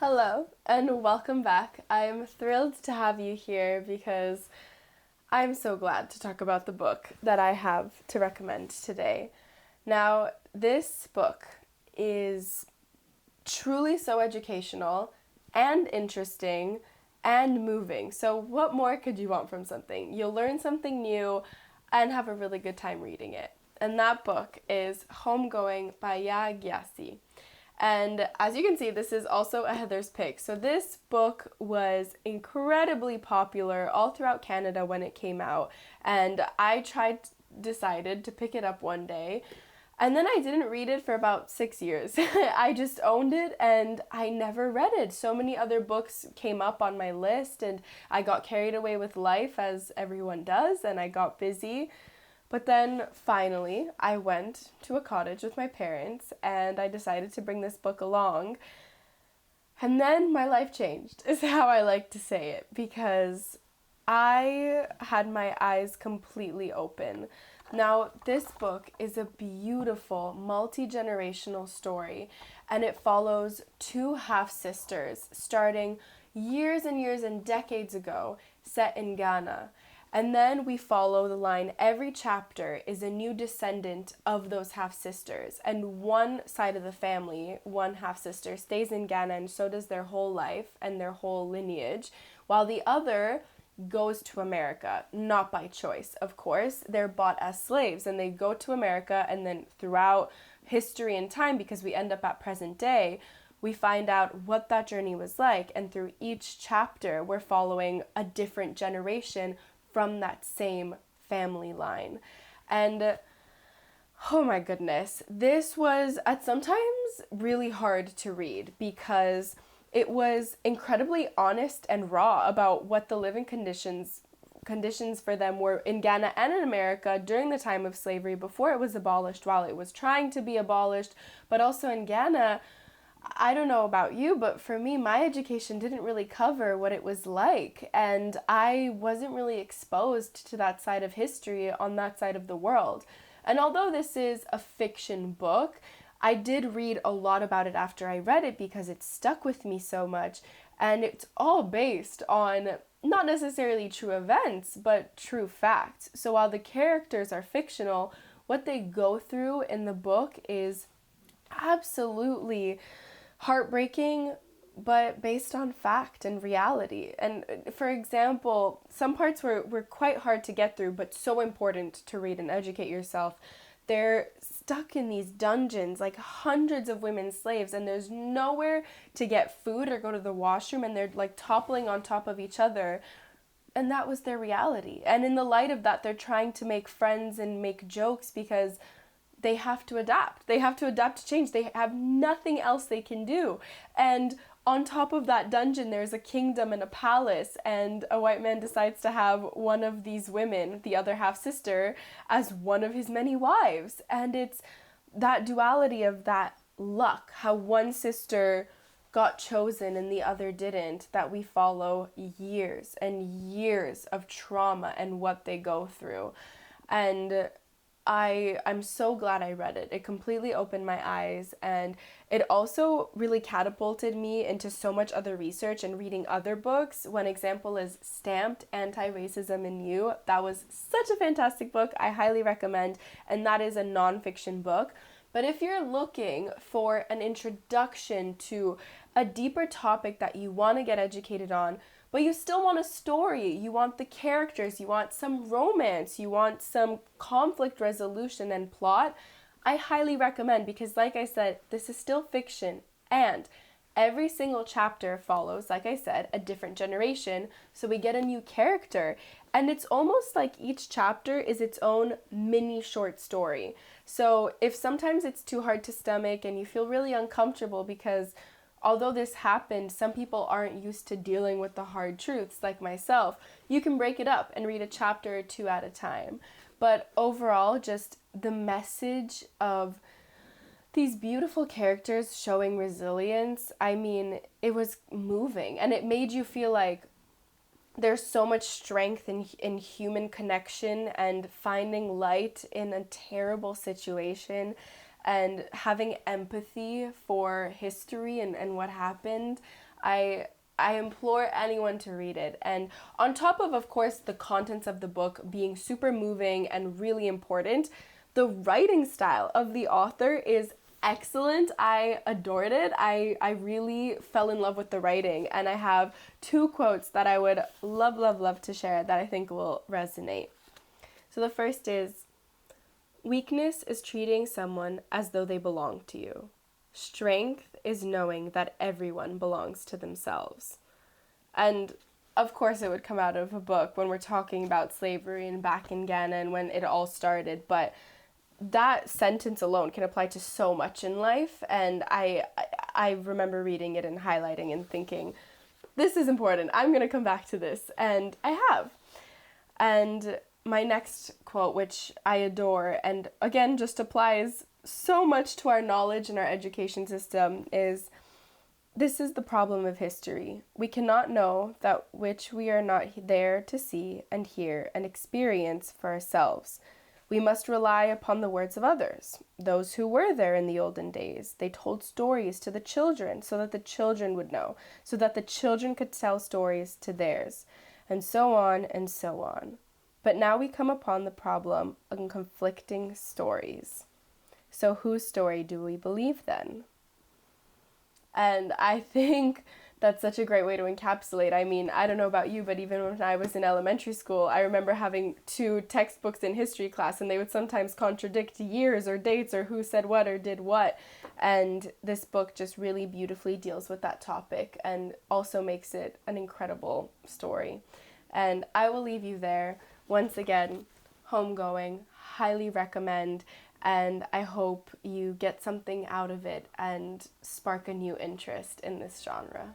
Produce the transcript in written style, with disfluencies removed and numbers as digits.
Hello and welcome back. I'm thrilled to have you here because I'm so glad to talk about the book that I have to recommend today. Now, this book is truly so educational and interesting and moving. So, what more could you want from something? You'll learn something new and have a really good time reading it. And that book is Homegoing by Yaa Gyasi. And as you can see, this is also a Heather's pick. So this book was incredibly popular all throughout Canada when it came out. And decided to pick it up one day. And then I didn't read it for about 6 years. I just owned it and I never read it. So many other books came up on my list and I got carried away with life as everyone does and I got busy. But then finally, I went to a cottage with my parents and I decided to bring this book along. And then my life changed, is how I like to say it, because I had my eyes completely open. Now, this book is a beautiful, multi-generational story, and it follows two half-sisters starting years and years and decades ago, set in Ghana. And then we follow the line, every chapter is a new descendant of those half-sisters. And one side of the family, one half-sister, stays in Ghana and so does their whole life and their whole lineage, while the other goes to America, not by choice, of course. They're bought as slaves and they go to America, and then throughout history and time, because we end up at present day, we find out what that journey was like. And through each chapter, we're following a different generation from that same family line. And oh my goodness, this was at sometimes really hard to read because it was incredibly honest and raw about what the living conditions for them were in Ghana and in America during the time of slavery, before it was abolished, while it was trying to be abolished, but also in Ghana. I don't know about you, but for me, my education didn't really cover what it was like, and I wasn't really exposed to that side of history on that side of the world. And although this is a fiction book, I did read a lot about it after I read it because it stuck with me so much, and it's all based on not necessarily true events, but true facts. So while the characters are fictional, what they go through in the book is absolutely heartbreaking, but based on fact and reality. And for example, some parts were quite hard to get through, but so important to read and educate yourself. They're stuck in these dungeons, like hundreds of women slaves, and there's nowhere to get food or go to the washroom, and they're like toppling on top of each other. And that was their reality. And in the light of that, they're trying to make friends and make jokes because they have to adapt. They have to adapt to change. They have nothing else they can do. And on top of that dungeon, there's a kingdom and a palace, and a white man decides to have one of these women, the other half sister, as one of his many wives. And it's that duality of that luck, how one sister got chosen and the other didn't, that we follow years and years of trauma and what they go through. And I'm so glad I read it. It completely opened my eyes, and it also really catapulted me into so much other research and reading other books. One example is Stamped: Anti-Racism in You. That was such a fantastic book. I highly recommend, and that is a nonfiction book. But if you're looking for an introduction to a deeper topic that you want to get educated on, but you still want a story, you want the characters, you want some romance, you want some conflict resolution and plot, I highly recommend, because like I said, this is still fiction, and every single chapter follows, like I said, a different generation, so we get a new character, and it's almost like each chapter is its own mini short story. So if sometimes it's too hard to stomach and you feel really uncomfortable because although this happened, some people aren't used to dealing with the hard truths like myself, you can break it up and read a chapter or two at a time. But overall, just the message of these beautiful characters showing resilience, I mean, it was moving, and it made you feel like there's so much strength in human connection and finding light in a terrible situation. and having empathy for history and what happened. I implore anyone to read it. And on top of course, the contents of the book being super moving and really important, the writing style of the author is excellent. I adored it. I really fell in love with the writing, and I have two quotes that I would love to share that I think will resonate. So the first is, weakness is treating someone as though they belong to you. Strength is knowing that everyone belongs to themselves. And of course it would come out of a book when we're talking about slavery and back in Ghana and when it all started, but that sentence alone can apply to so much in life, and I remember reading it and highlighting and thinking, this is important, I'm going to come back to this, and I have. And my next quote, which I adore and again just applies so much to our knowledge and our education system, is, this is the problem of history. We cannot know that which we are not there to see and hear and experience for ourselves. We must rely upon the words of others, those who were there in the olden days. They told stories to the children so that the children would know, so that the children could tell stories to theirs, and so on and so on. But now we come upon the problem of conflicting stories. So whose story do we believe then? And I think that's such a great way to encapsulate. I mean, I don't know about you, but even when I was in elementary school, I remember having two textbooks in history class, and they would sometimes contradict years or dates or who said what or did what. And this book just really beautifully deals with that topic and also makes it an incredible story. And I will leave you there. Once again, Homegoing, highly recommend. And I hope you get something out of it and spark a new interest in this genre.